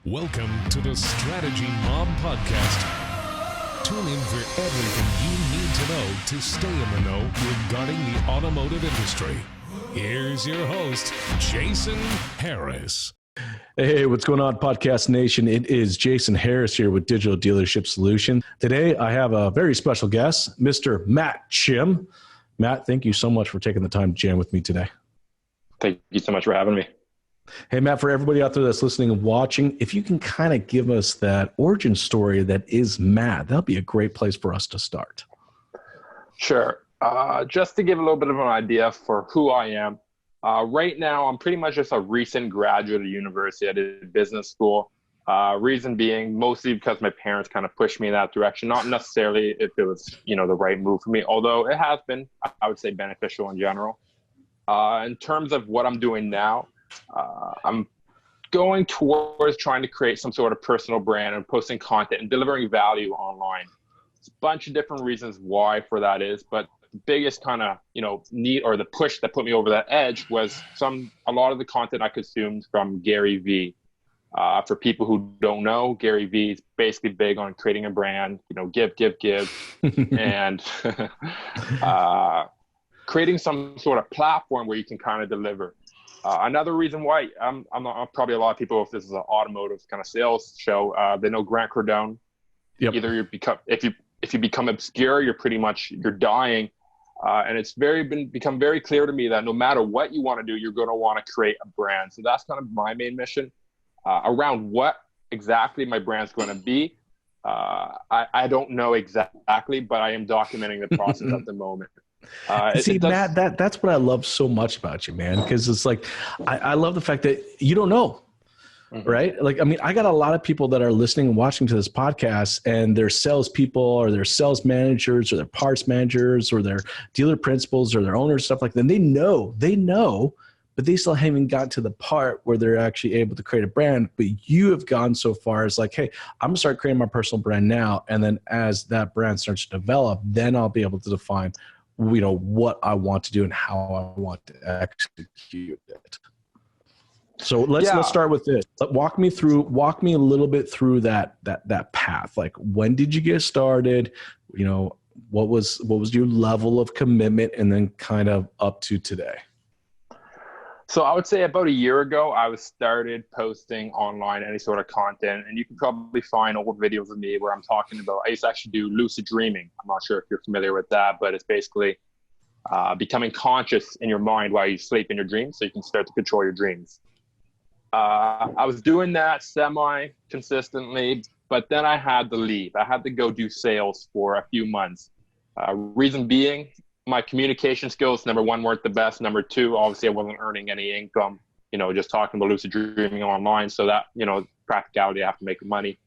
Welcome to the Strategy Mob Podcast. Tune in for everything you need to know to stay in the know regarding the automotive industry. Here's your host, Jason Harris. Hey, what's going on, Podcast Nation? It is Jason Harris here with Digital Dealership Solution. Today, I have a very special guest, Mr. Matt Chiem. Matt, thank you so much for taking the time to jam with me today. Thank you so much for having me. Hey, Matt, for everybody out there that's listening and watching, if you can kind of give us that origin story that is Matt, that'll be a great place for us to start. Sure. Just to give a little bit of an idea for who I am, right now I'm pretty much just a recent graduate of university. I did business school. Reason being mostly because my parents kind of pushed me in that direction, not necessarily if it was, the right move for me, although it has been, I would say, beneficial in general. In terms of what I'm doing now, I'm going towards trying to create some sort of personal brand and posting content and delivering value online. It's a bunch of different reasons why for that is, but the biggest kind of, need or the push that put me over that edge was a lot of the content I consumed from Gary Vee. For people who don't know, Gary Vee is basically big on creating a brand, give, and creating some sort of platform where you can kind of deliver. Another reason why I'm not, probably a lot of people, if this is an automotive kind of sales show, they know Grant Cardone. Yep. Either if you become obscure, you're dying. And it's become very clear to me that no matter what you want to do, you're going to want to create a brand. So that's kind of my main mission. Around what exactly my brand's going to be, I don't know exactly, but I am documenting the process at the moment. Matt, that's what I love so much about you, man, because it's like I love the fact that you don't know, right? Like, I mean, I got a lot of people that are listening and watching to this podcast, and they're salespeople or they're sales managers or they're parts managers or they're dealer principals or their owners, stuff like that. And they know, but they still haven't gotten to the part where they're actually able to create a brand. But you have gone so far as like, hey, I'm gonna start creating my personal brand now. And then as that brand starts to develop, then I'll be able to define what I want to do and how I want to execute it. So let's start with this. Walk me a little bit through that path. Like, when did you get started? What was your level of commitment, and then kind of up to today? So I would say about a year ago, I started posting online any sort of content, and you can probably find old videos of me where I'm talking about, I used to actually do lucid dreaming. I'm not sure if you're familiar with that, but it's basically becoming conscious in your mind while you sleep in your dreams so you can start to control your dreams. I was doing that semi-consistently, but then I had to leave. I had to go do sales for a few months. Reason being, my communication skills, number one, weren't the best. Number two, obviously I wasn't earning any income, just talking about lucid dreaming online. So that, practicality, I have to make money.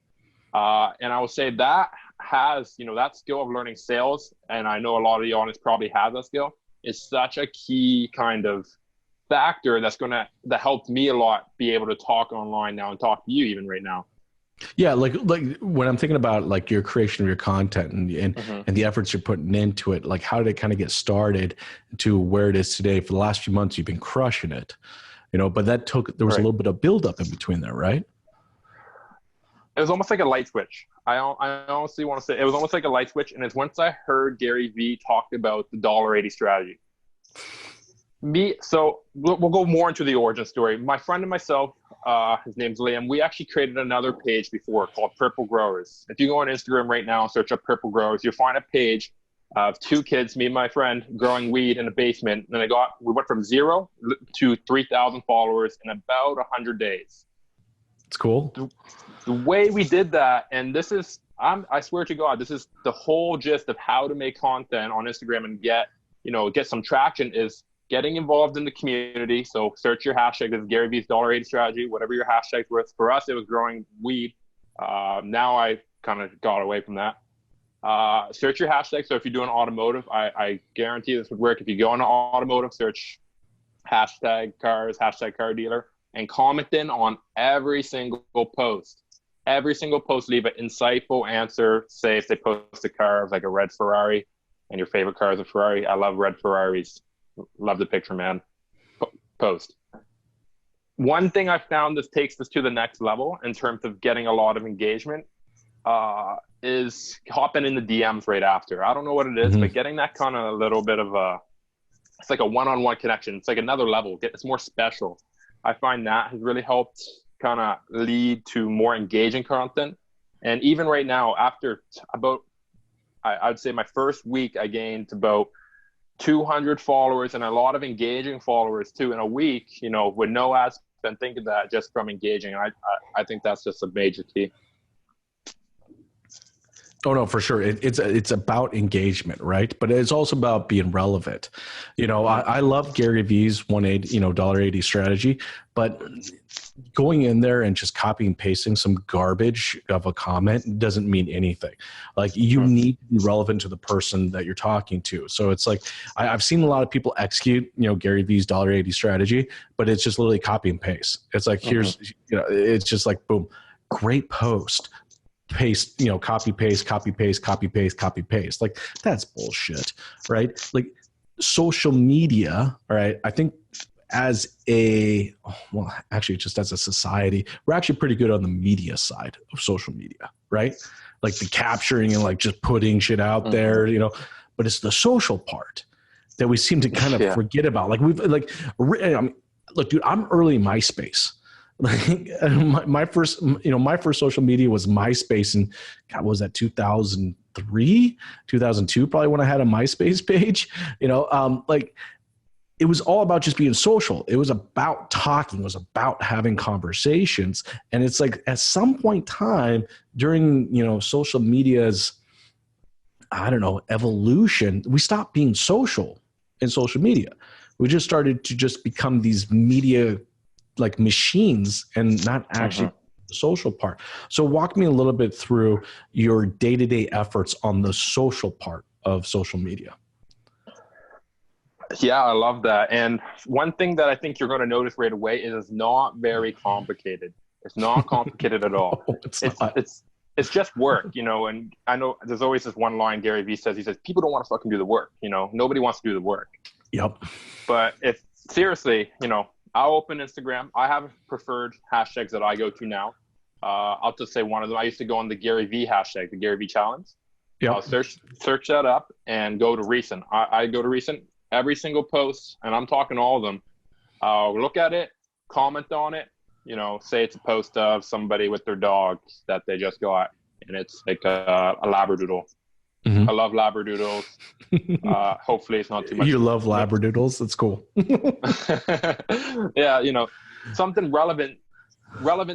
And I would say that has, that skill of learning sales, and I know a lot of the audience probably has that skill, is such a key kind of factor that helped me a lot be able to talk online now and talk to you even right now. Yeah, like when I'm thinking about like your creation of your content and the efforts you're putting into it, like how did it kind of get started to where it is today? For the last few months, you've been crushing it, but there was a little bit of buildup in between there, right? It was almost like a light switch. I honestly want to say it was almost like a light switch. And it's once I heard Gary Vee talk about the $1.80 strategy. So we'll go more into the origin story. My friend and myself, his name's Liam, we actually created another page before called Purple Growers. If you go on Instagram right now and search up Purple Growers, you'll find a page of two kids, me and my friend, growing weed in a basement. And we went from 0 to 3,000 followers in about 100 days. It's cool. The way we did that, and this is, I swear to God, this is the whole gist of how to make content on Instagram and get some traction, is getting involved in the community. So search your hashtag. This is Gary Vee's $1.80 strategy, whatever your hashtag was. For us, it was growing weed. Now I kind of got away from that. Search your hashtag. So if you're doing automotive, I guarantee this would work. If you go into automotive, search hashtag cars, hashtag car dealer, and comment in on every single post. Every single post, leave an insightful answer. Say if they post a car of like a red Ferrari and your favorite car is a Ferrari. I love red Ferraris. Love the picture, man. Post. one thing I found this takes this to the next level in terms of getting a lot of engagement is hopping in the DMs right after. I don't know what it is, but getting that kind of a little bit of it's like a one-on-one connection. It's like another level. It's more special. I find that has really helped kind of lead to more engaging content. And even right now, after about, I'd say my first week, I gained about 200 followers and a lot of engaging followers too in a week, you know, with no ad spend. Think of that just from engaging. I think that's just a major key. Oh no, for sure. It's about engagement, right? But it's also about being relevant. You know, I love Gary Vee's $180 strategy, but going in there and just copying and pasting some garbage of a comment doesn't mean anything. Like, you need to be relevant to the person that you're talking to. So it's like, I've seen a lot of people execute, Gary Vee's $180 strategy, but it's just literally copy and paste. It's like, here's, it's just like, boom, great post. Paste, copy, paste, copy, paste, copy, paste, copy, paste. Like, that's bullshit, right? Like, social media, all right, I think as just as a society, we're actually pretty good on the media side of social media, right? Like the capturing and like just putting shit out there, but it's the social part that we seem to kind of forget about. Like, look, dude, I'm early MySpace. Like, my first social media was MySpace, and God, what was that 2003, 2002, probably, when I had a MySpace page. Like, it was all about just being social. It was about talking. It was about having conversations. And it's like, at some point in time during social media's, evolution, we stopped being social in social media. We just started to just become these media like machines and not actually the social part. So walk me a little bit through your day-to-day efforts on the social part of social media. Yeah, I love that. And one thing that I think you're going to notice right away is it's not very complicated. It's not complicated at all. No, it's just work, and I know there's always this one line Gary Vee says, people don't want to fucking do the work. Nobody wants to do the work. Yep. But if seriously, I'll open Instagram. I have preferred hashtags that I go to now. I'll just say one of them. I used to go on the Gary Vee hashtag, the Gary Vee challenge. Yep. I'll search that up and go to recent. I go to recent, every single post, and I'm talking all of them. I'll look at it, comment on it, say it's a post of somebody with their dog that they just got, and it's like a Labradoodle. I love Labradoodles. Hopefully it's not too much. You love Labradoodles? That's cool. Yeah, something relevant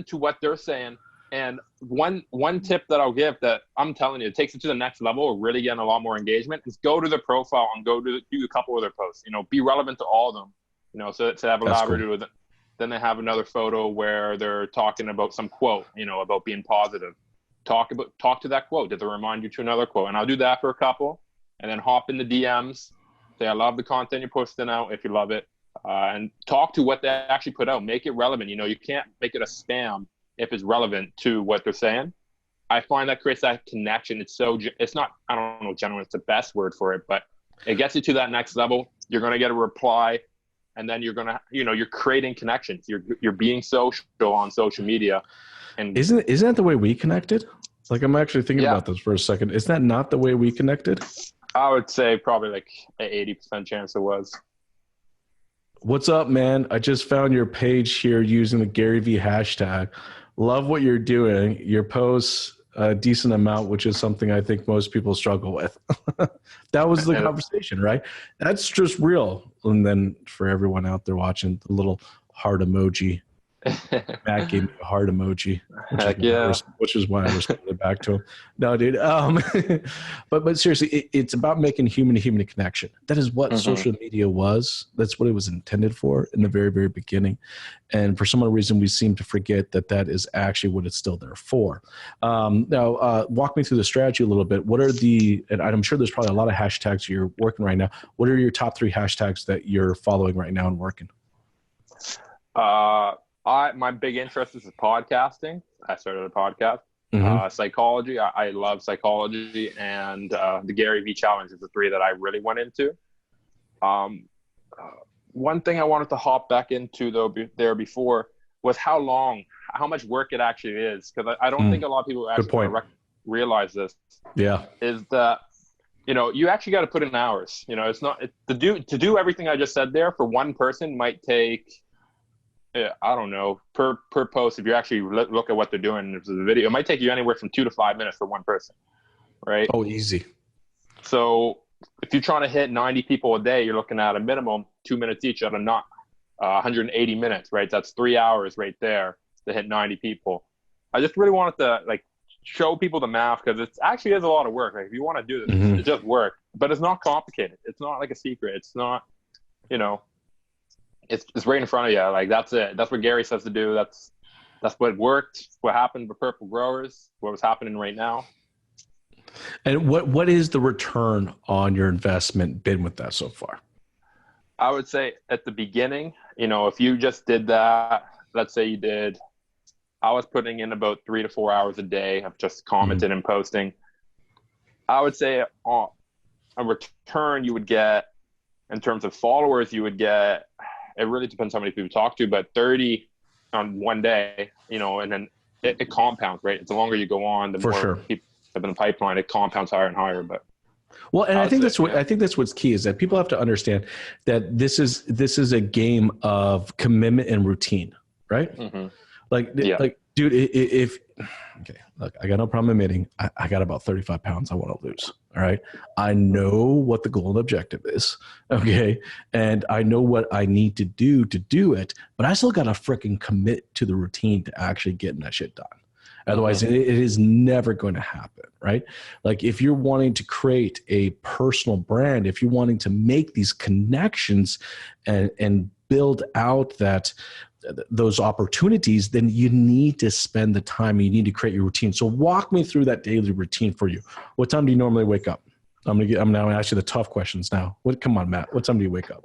to what they're saying. And one tip that I'll give that I'm telling you, it takes it to the next level, really getting a lot more engagement, is go to their profile and do a couple of their posts. Be relevant to all of them. So to have a Labradoodle, cool. Then they have another photo where they're talking about some quote, about being positive. Talk to that quote. Did it remind you to another quote? And I'll do that for a couple, and then hop in the DMs. Say, I love the content you're posting out if you love it, and talk to what they actually put out. Make it relevant. You can't make it a spam if it's relevant to what they're saying. I find that creates that connection. It's not, I don't know, genuine. It's the best word for it, but it gets you to that next level. You're going to get a reply, and then you're going to, you're creating connections. You're being social on social media. And isn't that the way we connected? Like, I'm actually thinking about this for a second. Is that not the way we connected? I would say probably like an 80% chance it was. What's up, man? I just found your page here using the Gary Vee hashtag. Love what you're doing. Your posts a decent amount, which is something I think most people struggle with. That was the conversation, right? That's just real. And then for everyone out there watching, the little heart emoji. Matt gave me a heart emoji, which is why I responded back to him. No, dude. But seriously, it's about making human to human connection. That is what social media was. That's what it was intended for in the very, very beginning. And for some reason, we seem to forget that is actually what it's still there for. Now, walk me through the strategy a little bit. What are and I'm sure there's probably a lot of hashtags you're working right now. What are your top 3 hashtags that you're following right now and working? My big interest is podcasting. I started a podcast. Psychology. I love psychology, and the Gary Vee challenge is the 3 that I really went into. One thing I wanted to hop back into though before was how much work it actually is. Because I don't think a lot of people actually realize this. Yeah. Is that, you actually got to put in hours. It's not to do everything I just said there for one person might take, I don't know, per post. If you actually look at what they're doing in the video, it might take you anywhere from 2 to 5 minutes for one person, right? Oh, easy. So if you're trying to hit 90 people a day, you're looking at a minimum 2 minutes each out of 180 minutes, right? That's 3 hours right there to hit 90 people. I just really wanted to show people the math, because it actually is a lot of work. Like, if you want to do this, it's just work, but it's not complicated. It's not like a secret. It's not, it's right in front of you. Like, that's it. That's what Gary says to do. That's what worked. What happened with Purple Growers. What was happening right now. And what is the return on your investment been with that so far? I would say at the beginning, if you just did that, let's say I was putting in about 3 to 4 hours a day of just commenting and posting. I would say a return you would get in terms of followers, it really depends how many people you talk to, but 30 on one day, and then it compounds, right? The longer you go on, the more people have in the pipeline, it compounds higher and higher. But well, and I think that's what's key, is that people have to understand that this is a game of commitment and routine, right? Mm-hmm. Like, dude, look, I got no problem admitting I got about 35 pounds I want to lose. All right. I know what the goal and objective is. Okay. And I know what I need to do it, but I still got to freaking commit to the routine to actually getting that shit done. Otherwise, it is never going to happen, right? Like, if you're wanting to create a personal brand, if you're wanting to make these connections and build out those opportunities, then you need to spend the time. You need to create your routine. So walk me through that daily routine for you. What time do you normally wake up? I'm now going to ask you the tough questions now. Come on, Matt. What time do you wake up?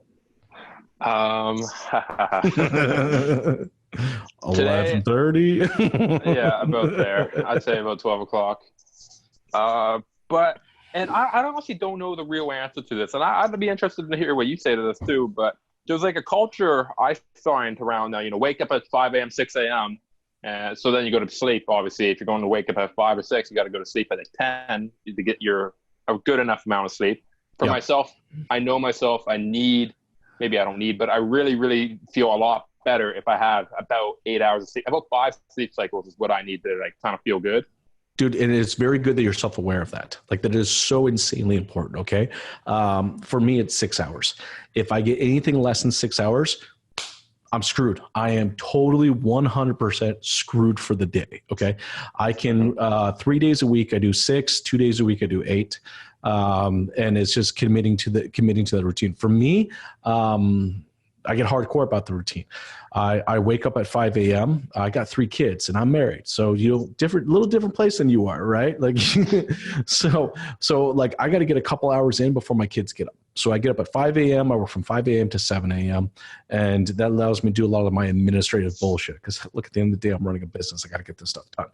11:30. Yeah, about there. I'd say about 12 o'clock. I honestly don't know the real answer to this, and I'd be interested to hear what you say to this too. But there's like a culture I find around now, wake up at 5 a.m., 6 a.m. So then you go to sleep. Obviously, if you're going to wake up at 5 or 6, you got to go to sleep at 10 to get a good enough amount of sleep. For myself, I know myself, maybe I don't need, but I really, really feel a lot better if I have about 8 hours of sleep. About 5 sleep cycles is what I need to kind of feel good. Dude, and it's very good that you're self-aware of that. Like, that is so insanely important, okay? For me, it's 6 hours. If I get anything less than 6 hours, I'm screwed. I am totally 100% screwed for the day, okay? I can, 3 days a week, I do 6, 2 days a week, I do 8. And it's just committing to the routine. For me, I get hardcore about the routine. I wake up at 5 a.m. I got 3 kids and I'm married. So, little different place than you are, right? Like, so like, I got to get a couple hours in before my kids get up. So I get up at 5 a.m. I work from 5 a.m. to 7 a.m. And that allows me to do a lot of my administrative bullshit. Because look, at the end of the day, I'm running a business. I got to get this stuff done,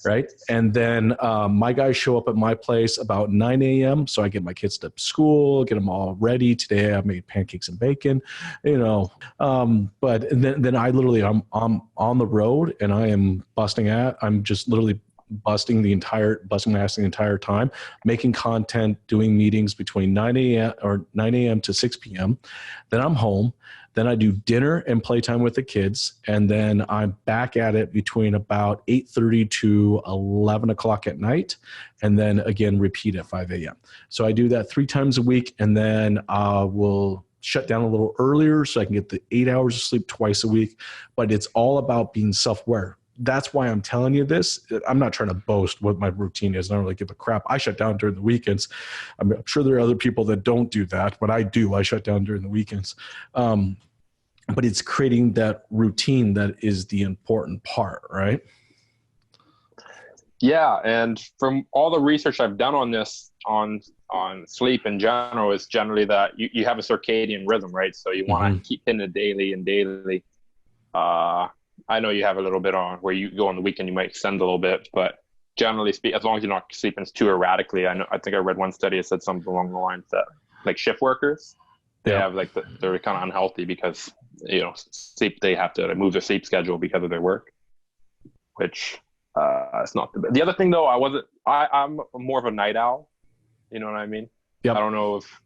right? And then my guys show up at my place about 9 a.m. So I get my kids to school, get them all ready. Today I made pancakes and bacon, but then I literally, I'm on the road and I am I'm just literally busting my ass the entire time, making content, doing meetings between 9 a.m. to 6 p.m. Then I'm home. Then I do dinner and playtime with the kids. And then I'm back at it between about 8:30 to 11 o'clock at night. And then again, repeat at 5 a.m. So I do that 3 times a week. And then we'll shut down a little earlier so I can get the 8 hours of sleep twice a week. But it's all about being self-aware. That's why I'm telling you this. I'm not trying to boast what my routine is. I don't really give a crap. I shut down during the weekends. I'm sure there are other people that don't do that, but I do. I shut down during the weekends. But it's creating that routine that is the important part, right? Yeah, and from all the research I've done on this, on sleep in general, is generally that you have a circadian rhythm, right? So you want to keep in it daily. I know you have a little bit on where you go on the weekend, you might extend a little bit, but generally speaking, as long as you're not sleeping too erratically, I think I read one study that said something along the lines that like shift workers, they have they're kind of unhealthy because sleep. They have to move their sleep schedule because of their work, which it's not the best. The other thing though, I'm more of a night owl. You know what I mean? Yep. I don't know if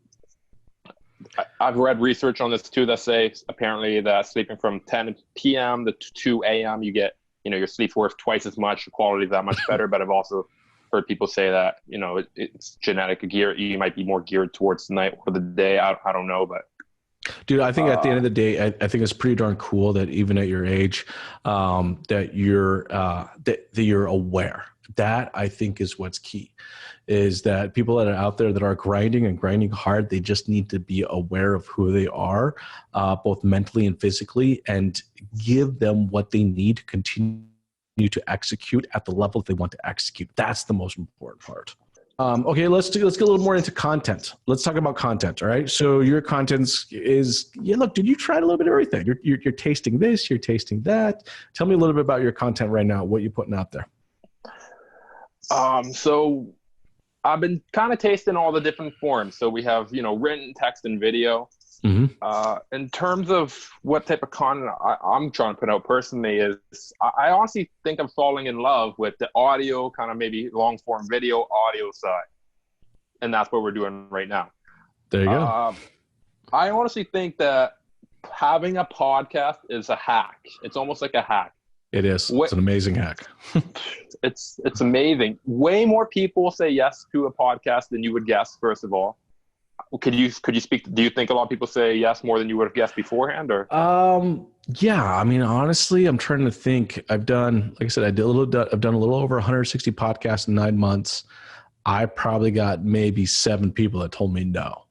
I've read research on this too that say apparently that sleeping from 10 p.m. to 2 a.m. you get, your sleep's worth twice as much, the quality is that much better. But I've also heard people say that, it's genetic gear. You might be more geared towards the night or the day. I don't know, but dude, I think at the end of the day, I think it's pretty darn cool that even at your age, that you're aware. That I think is what's key, is that people that are out there that are grinding hard, they just need to be aware of who they are, both mentally and physically, and give them what they need to continue to execute at the level they want to execute. That's the most important part. Okay, let's get a little more into content. Let's talk about content. All right. So your content is, look, dude, you tried a little bit of everything. You're tasting this, you're tasting that. Tell me a little bit about your content right now. What you're putting out there. So I've been kind of tasting all the different forms. So we have, written, text, and video. Mm-hmm. In terms of what type of content I'm trying to put out personally is I honestly think I'm falling in love with the audio, kind of maybe long form video audio side. And that's what we're doing right now. There you go. I honestly think that having a podcast is a hack. It's almost like a hack. It is. It's an amazing hack. It's amazing. Way more people say yes to a podcast than you would guess, first of all. Could you speak? Do you think a lot of people say yes more than you would have guessed beforehand, or? Yeah. I mean, honestly, I'm trying to think. I've done, like I said, I've done a little over 160 podcasts in 9 months. I probably got maybe 7 people that told me no.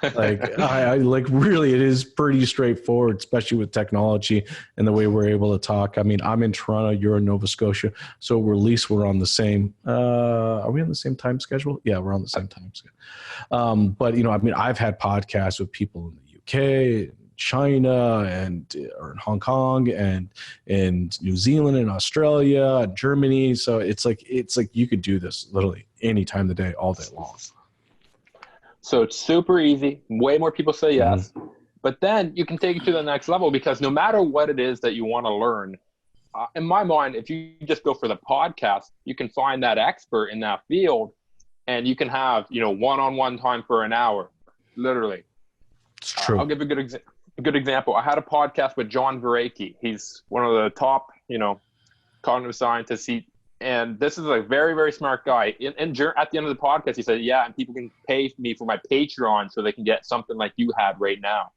I really, it is pretty straightforward, especially with technology and the way we're able to talk. I mean, I'm in Toronto, you're in Nova Scotia, so at least we're on the same, are we on the same time schedule? Yeah, we're on the same time schedule. But I mean, I've had podcasts with people in the UK, China, or in Hong Kong, and in New Zealand, and Australia, and Germany. So it's like you could do this literally any time of the day, all day long. So it's super easy. Way more people say yes. Mm-hmm. But then you can take it to the next level, because no matter what it is that you want to learn, in my mind, if you just go for the podcast, you can find that expert in that field, and you can have, one-on-one time for an hour, literally. It's true. I'll give a good example. I had a podcast with John Veracke. He's one of the top, cognitive scientists. And this is a very, very smart guy. And at the end of the podcast, he said, yeah, and people can pay me for my Patreon so they can get something like you had right now,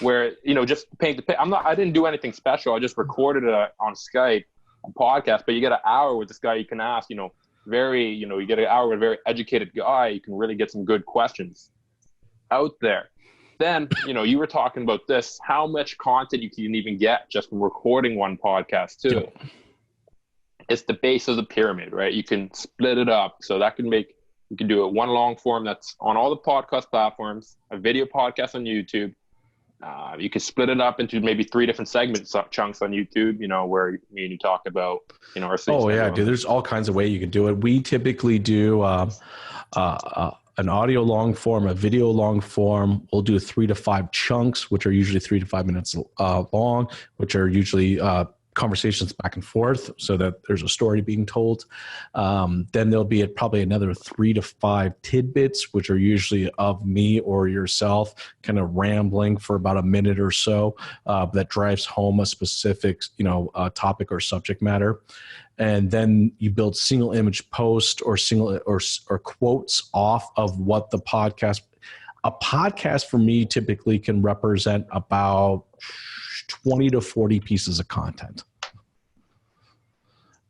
where, just paying to pay. I didn't do anything special. I just recorded it on Skype, a podcast, but you get an hour with this guy. You can ask, you get an hour with a very educated guy. You can really get some good questions out there. Then, you were talking about this, how much content you can even get just from recording one podcast too. Yep. It's the base of the pyramid, right? You can split it up. So you can do it one long form that's on all the podcast platforms, a video podcast on YouTube. You can split it up into maybe 3 different segments, chunks on YouTube, where me and you talk about, our things. Oh yeah, dude, there's all kinds of ways you can do it. We typically do an audio long form, a video long form. We'll do 3 to 5 chunks, which are usually 3 to 5 minutes long, which are usually conversations back and forth so that there's a story being told. Then there'll be probably another 3 to 5 tidbits, which are usually of me or yourself kind of rambling for about a minute or so, that drives home a specific, topic or subject matter. And then you build single image post or quotes off of what the podcast. A podcast for me typically can represent about 20 to 40 pieces of content.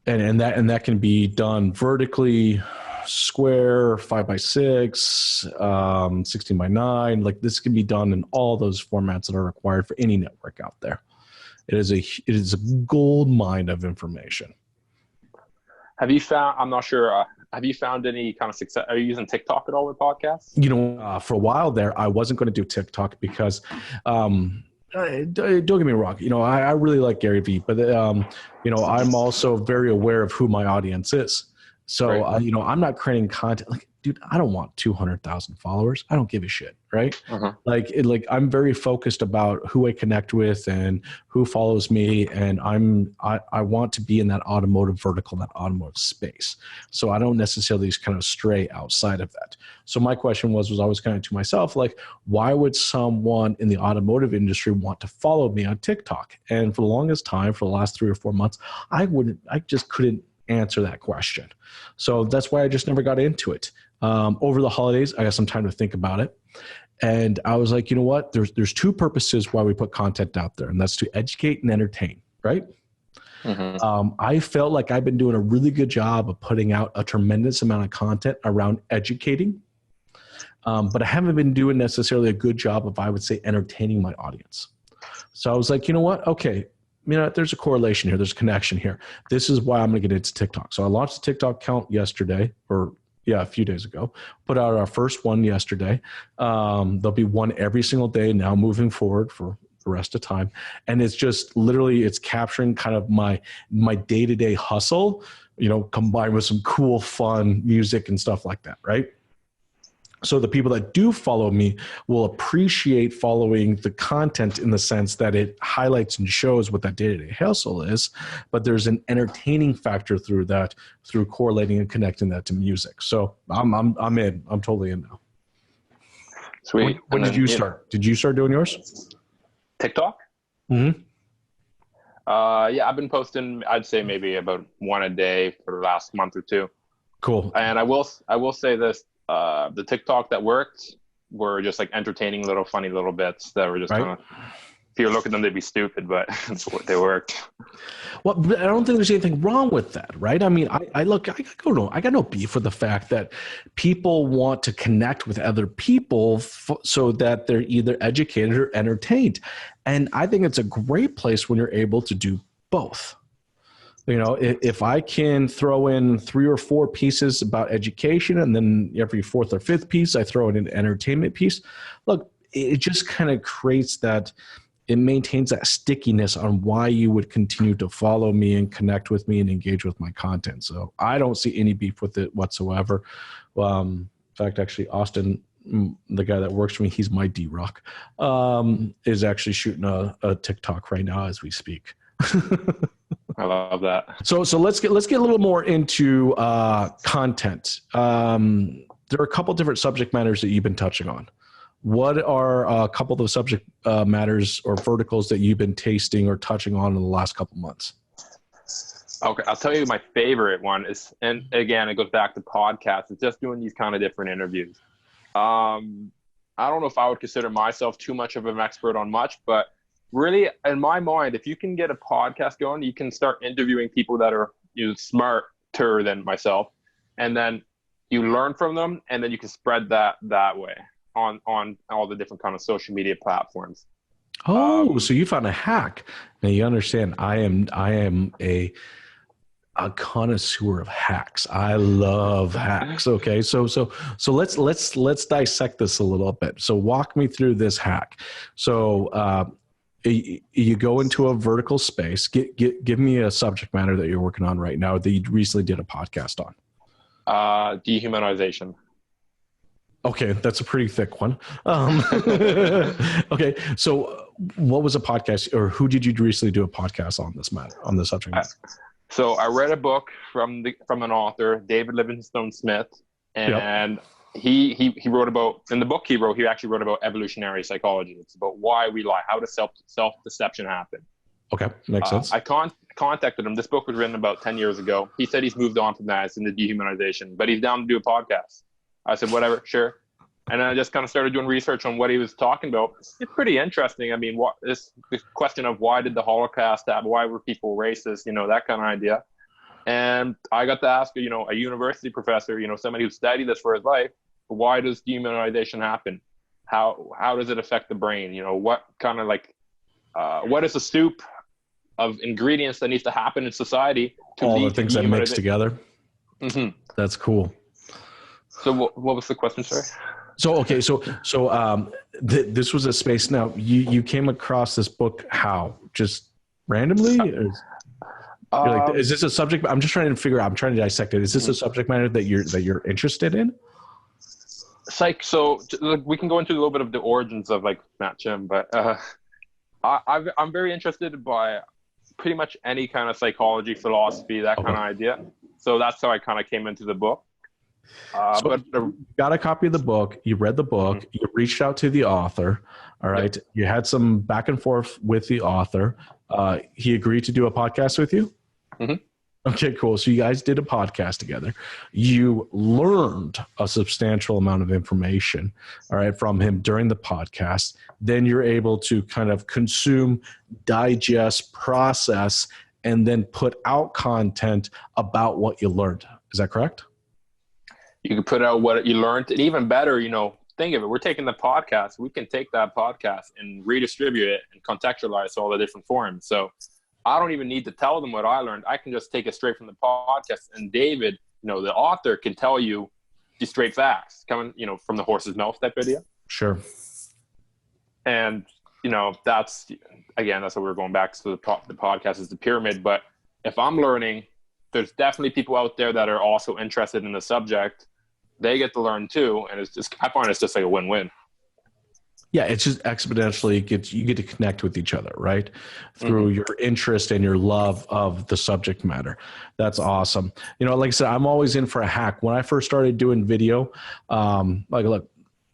And that can be done vertically, square, 5x6, 16x9. Like, this can be done in all those formats that are required for any network out there. It is a gold mine of information. Have you found, I'm not sure, have you found any kind of success? Are you using TikTok at all with podcasts? For a while there, I wasn't going to do TikTok because, don't get me wrong, I really like Gary Vee, but, I'm also very aware of who my audience is. So, right. I'm not creating content. Like, dude, I don't want 200,000 followers. I don't give a shit. Right. Uh-huh. Like I'm very focused about who I connect with and who follows me. And I want to be in that automotive vertical, that automotive space. So I don't necessarily just kind of stray outside of that. So my question was always kind of to myself, like, why would someone in the automotive industry want to follow me on TikTok? And for the longest time, for the last 3 or 4 months, I just couldn't answer that question. So that's why I just never got into it. Over the holidays, I got some time to think about it. And I was like, you know what? There's 2 purposes why we put content out there, and that's to educate and entertain, right? Mm-hmm. I felt like I've been doing a really good job of putting out a tremendous amount of content around educating. But I haven't been doing necessarily a good job of, I would say, entertaining my audience. So I was like, you know what? Okay, there's a correlation here. There's a connection here. This is why I'm going to get into TikTok. So I launched a TikTok account yesterday, a few days ago. Put out our first one yesterday. There'll be one every single day now moving forward for the rest of time. And it's just literally, it's capturing kind of my day-to-day hustle, combined with some cool, fun music and stuff like that, right? So the people that do follow me will appreciate following the content in the sense that it highlights and shows what that day-to-day hustle is, but there's an entertaining factor through that, through correlating and connecting that to music. So I'm in. I'm totally in now. Sweet. When did you start? Did you start doing yours? TikTok? Mm-hmm. Yeah, I've been posting, I'd say maybe about 1 a day for the last month or 2. Cool. And I will say this. The TikTok that worked were just like entertaining little funny little bits that were just kind of, if you look at them, they'd be stupid, but they worked. Well, but I don't think there's anything wrong with that, right? I mean, I got no beef with the fact that people want to connect with other people so that they're either educated or entertained. And I think it's a great place when you're able to do both. If I can throw in 3 or 4 pieces about education, and then every 4th or 5th piece, I throw in an entertainment piece, look, it just kind of creates that, it maintains that stickiness on why you would continue to follow me and connect with me and engage with my content. So I don't see any beef with it whatsoever. In fact, actually, Austin, the guy that works for me, he's my D-Rock, is actually shooting a TikTok right now as we speak. I love that. So let's get a little more into content. There are a couple different subject matters that you've been touching on. What are a couple of the subject matters or verticals that you've been tasting or touching on in the last couple months? Okay, I'll tell you my favorite one is, and again, it goes back to podcasts. It's just doing these kind of different interviews. I don't know if I would consider myself too much of an expert on much, but really, in my mind, if you can get a podcast going, you can start interviewing people that are smarter than myself, and then you learn from them, and then you can spread that way on all the different kind of social media platforms. So you found a hack. Now you understand, I am a connoisseur of hacks. I love hacks. Okay. So let's dissect this a little bit. So walk me through this hack. So, you go into a vertical space. Give me a subject matter that you're working on right now that you recently did a podcast on. Dehumanization. Okay, that's a pretty thick one. Okay, so what was a podcast, or who did you recently do a podcast on this matter, on the subject matter? So I read a book from an author, David Livingstone Smith, and yep. He wrote about, in the book he actually wrote about evolutionary psychology. It's about why we lie, how does self-deception happen. Okay, makes sense. I contacted him. This book was written about 10 years ago. He said he's moved on from that. It's in the dehumanization, but he's down to do a podcast. I said, whatever, sure. And then I just kind of started doing research on what he was talking about. It's pretty interesting. I mean, this question of why did the Holocaust happen? Why were people racist? That kind of idea. And I got to ask, a university professor, somebody who studied this for his life, why does dehumanization happen? How does it affect the brain? What kind of what is the soup of ingredients that needs to happen in society to all lead the things that mix together? Mm-hmm. That's cool. So what was the question, sorry? So, okay. So this was a space. Now you came across this book. How? Just randomly? Is this a subject? I'm just trying to figure out, I'm trying to dissect it. Is this a subject matter that you're interested in? Look, we can go into a little bit of the origins of like Matt Chiem, but I'm very interested by pretty much any kind of psychology, philosophy, that kind of idea. So that's how I kind of came into the book. But you got a copy of the book, you read the book, you reached out to the author, all right? Yep. You had some back and forth with the author. He agreed to do a podcast with you? Mm-hmm. Okay, cool. So you guys did a podcast together. You learned a substantial amount of information, all right, from him during the podcast. Then you're able to kind of consume, digest, process, and then put out content about what you learned. Is that correct? You can put out what you learned, and even better, think of it. We're taking the podcast. We can take that podcast and redistribute it and contextualize all the different forms. So I don't even need to tell them what I learned. I can just take it straight from the podcast. And David, the author, can tell you the straight facts coming, from the horse's mouth type video. Sure. And, that's what we're going back to. The podcast is the pyramid. But if I'm learning, there's definitely people out there that are also interested in the subject. They get to learn too. And I find it's just like a win-win. Yeah, it's just exponentially you get to connect with each other, right? Through your interest and your love of the subject matter. That's awesome. Like I said, I'm always in for a hack. When I first started doing video, look,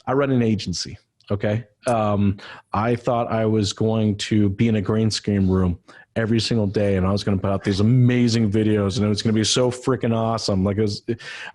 I run an agency. Okay. I thought I was going to be in a green screen room every single day, and I was going to put out these amazing videos, and it was going to be so freaking awesome. Like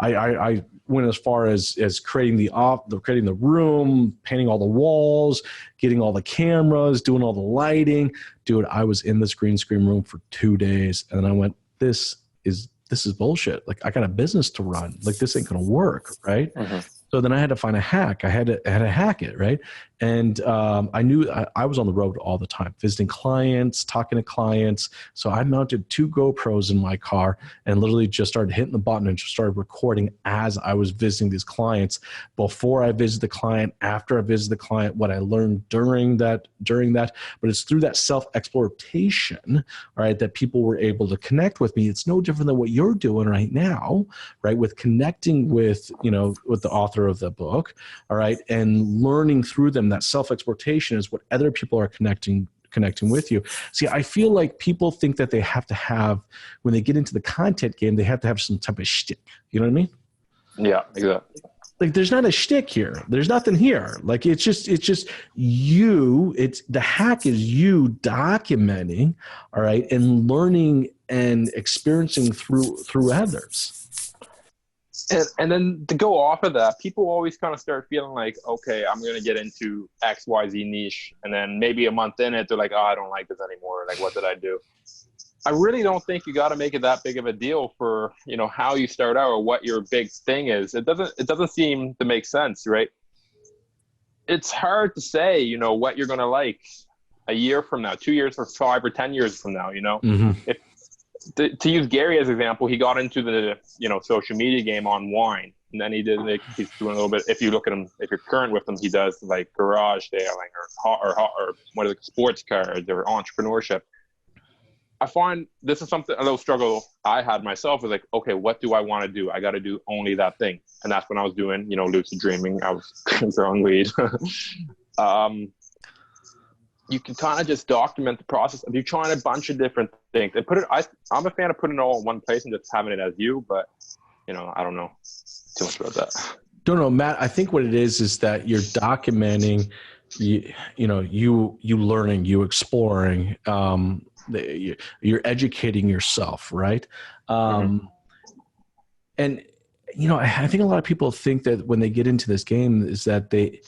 I went as far as creating the room, painting all the walls, getting all the cameras, doing all the lighting. Dude, I was in this green screen room for 2 days, and then I went, this is bullshit. Like, I got a business to run. Like, this ain't going to work. Right. Mm-hmm. So then I had to find a hack. I had to hack it, right? And I knew I was on the road all the time, visiting clients, talking to clients. So I mounted 2 GoPros in my car and literally just started hitting the button and just started recording as I was visiting these clients, before I visit the client, after I visit the client, what I learned during that. But it's through that self-exploration, all right, that people were able to connect with me. It's no different than what you're doing right now, right? With connecting with, with the author of the book, all right, and learning through them. That self-exploitation is what other people are connecting with you. See, I feel like people think that they have to have, when they get into the content game, they have to have some type of shtick. You know what I mean? Yeah, exactly. Like, there's not a shtick here. There's nothing here. Like, it's just you. It's the hack is you documenting, all right, and learning and experiencing through others. And then to go off of that, people always kind of start feeling like, okay, I'm going to get into XYZ niche. And then maybe a month in it, they're like, oh, I don't like this anymore. Like, what did I do? I really don't think you got to make it that big of a deal for, how you start out or what your big thing is. It doesn't seem to make sense, right? It's hard to say, what you're going to like a year from now, 2 years or 5 or 10 years from now, Mm-hmm. To use Gary as an example, he got into the social media game on wine, and then he's doing a little bit. If you look at him, if you're current with him, he does like garage sailing or what are the sports cars or entrepreneurship. I find this is a little struggle I had myself. Was like, okay, what do I want to do? I got to do only that thing, and that's when I was doing lucid dreaming. I was growing weed. You can kind of just document the process of you trying a bunch of different things and put it. I'm a fan of putting it all in one place and just having it as you, but I don't know too much about that. Don't know, Matt. I think what it is that you're documenting, you learning, you exploring, you're educating yourself, right? And I think a lot of people think that when they get into this game is that they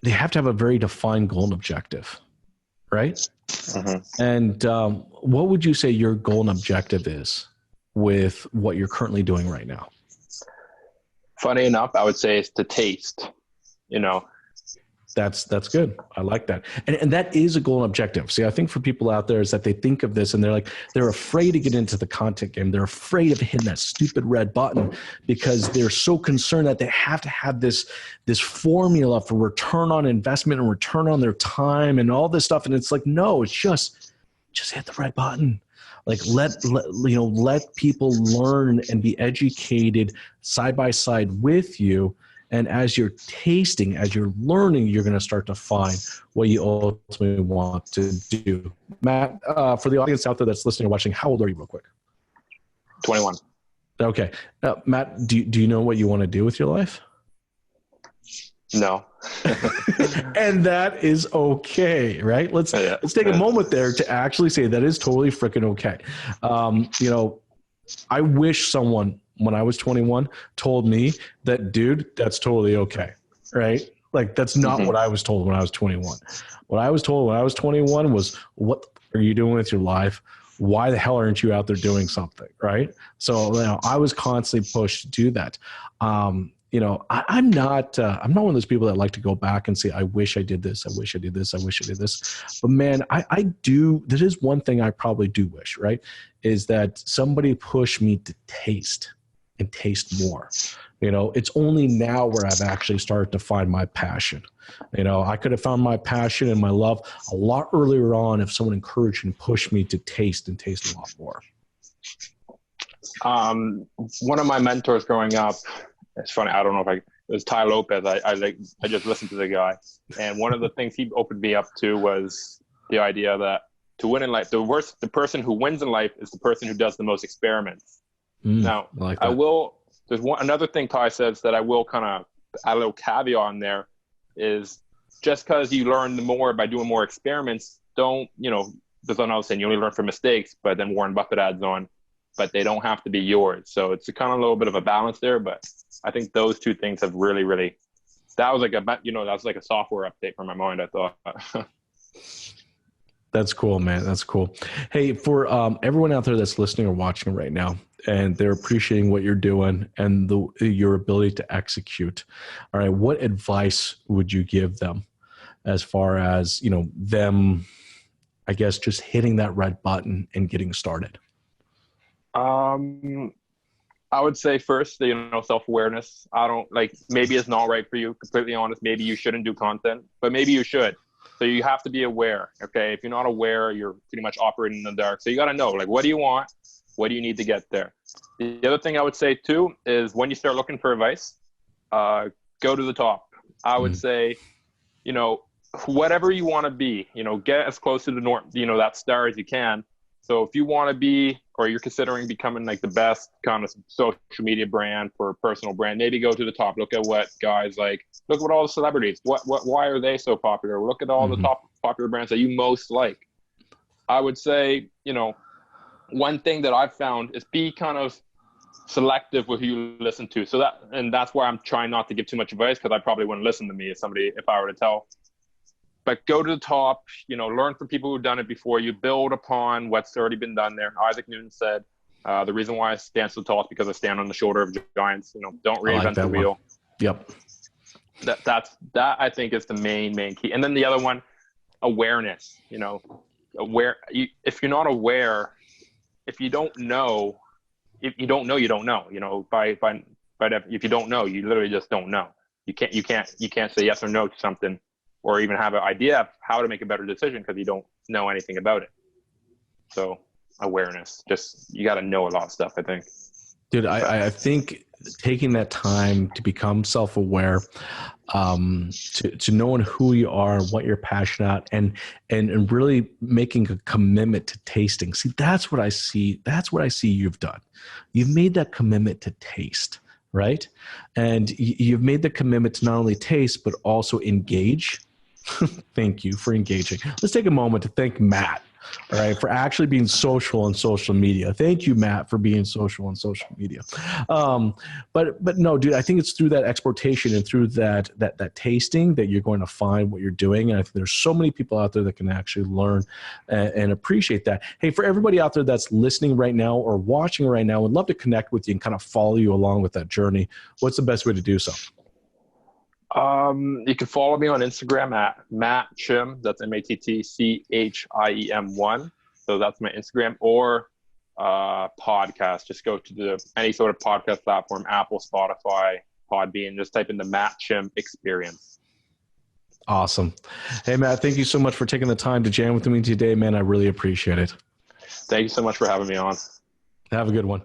have to have a very defined goal and objective, right? Mm-hmm. And what would you say your goal and objective is with what you're currently doing right now? Funny enough, I would say it's to taste, That's good. I like that. And that is a goal and objective. See, I think for people out there is that they think of this and they're afraid to get into the content game. They're afraid of hitting that stupid red button because they're so concerned that they have to have this formula for return on investment and return on their time and all this stuff. And it's like, no, it's just hit the red button. Like let people learn and be educated side by side with you. And as you're tasting, as you're learning, you're going to start to find what you ultimately want to do. Matt, for the audience out there that's listening or watching, how old are you real quick? 21. Okay. Matt, do you know what you want to do with your life? No. And that is okay, right? Let's take a moment there to actually say that is totally freaking okay. I wish someone when I was 21 told me that, dude, that's totally okay, right? Like that's not what I was told when I was 21. What I was told when I was 21 was, what are you doing with your life? Why the hell aren't you out there doing something, right? So I was constantly pushed to do that. I'm not one of those people that like to go back and say, I wish I did this. I wish I did this. I wish I did this. But man, I do. There is one thing I probably do wish, right? Is that somebody pushed me to taste and taste more. It's only now where I've actually started to find my passion. I could have found my passion and my love a lot earlier on if someone encouraged and pushed me to taste and taste a lot more. One of my mentors growing up, it's funny, I don't know if it was Ty Lopez. I just listened to the guy. And one of the things he opened me up to was the idea that to win in life, the person who wins in life is the person who does the most experiments. Now, there's another thing Ty says that I will kind of add a little caveat on there is just because you learn more by doing more experiments, there's another saying, you only learn from mistakes, but then Warren Buffett adds on, but they don't have to be yours. So it's a kind of a little bit of a balance there, but I think those two things have really, really, that was like a software update for my mind, I thought. That's cool, man. That's cool. Hey, for everyone out there that's listening or watching right now, and they're appreciating what you're doing and your ability to execute. All right. What advice would you give them as far as, them, I guess, just hitting that red button and getting started? I would say first, self-awareness. Maybe it's not right for you, completely honest. Maybe you shouldn't do content, but maybe you should. So you have to be aware. Okay. If you're not aware, you're pretty much operating in the dark. So you got to know, what do you want? What do you need to get there? The other thing I would say too is when you start looking for advice, go to the top. I would say, whatever you want to be, get as close to the norm, that star as you can. So if you want to be, or you're considering becoming like the best kind of social media brand for a personal brand, maybe go to the top. Look at what guys look at all the celebrities. Why are they so popular? Look at all the top popular brands that you most like. I would say, one thing that I've found is be kind of selective with who you listen to. That's why I'm trying not to give too much advice, because I probably wouldn't listen to me if I were to tell. But go to the top, learn from people who've done it before you, build upon what's already been done there. Isaac Newton said, the reason why I stand so tall is because I stand on the shoulder of giants. Don't reinvent the wheel. Yep. That I think is the main key. And then the other one, awareness, if you're not aware, if you don't know, you don't know, if you don't know, you literally just don't know. You can't say yes or no to something, or even have an idea of how to make a better decision because you don't know anything about it. So awareness, you got to know a lot of stuff, I think. Dude, I think taking that time to become self-aware, to knowing who you are and what you're passionate at, and really making a commitment to tasting. See, that's what I see. That's what I see you've done. You've made that commitment to taste, right? And you've made the commitment to not only taste, but also engage. Thank you for engaging. Let's take a moment to thank Matt, all right, for actually being social on social media. Thank you, Matt, for being social on social media. But no, dude, I think it's through that exportation and through that tasting that you're going to find what you're doing. And I think there's so many people out there that can actually learn and appreciate that. Hey, for everybody out there that's listening right now or watching right now, would love to connect with you and kind of follow you along with that journey. What's the best way to do so? You can follow me on Instagram at Matt Chiem. That's MATTCHIEM1. So that's my Instagram, or podcast. Just go to any sort of podcast platform, Apple, Spotify, Podbean. Just type in the Matt Chiem Experience. Awesome. Hey, Matt, thank you so much for taking the time to jam with me today, man. I really appreciate it. Thank you so much for having me on. Have a good one.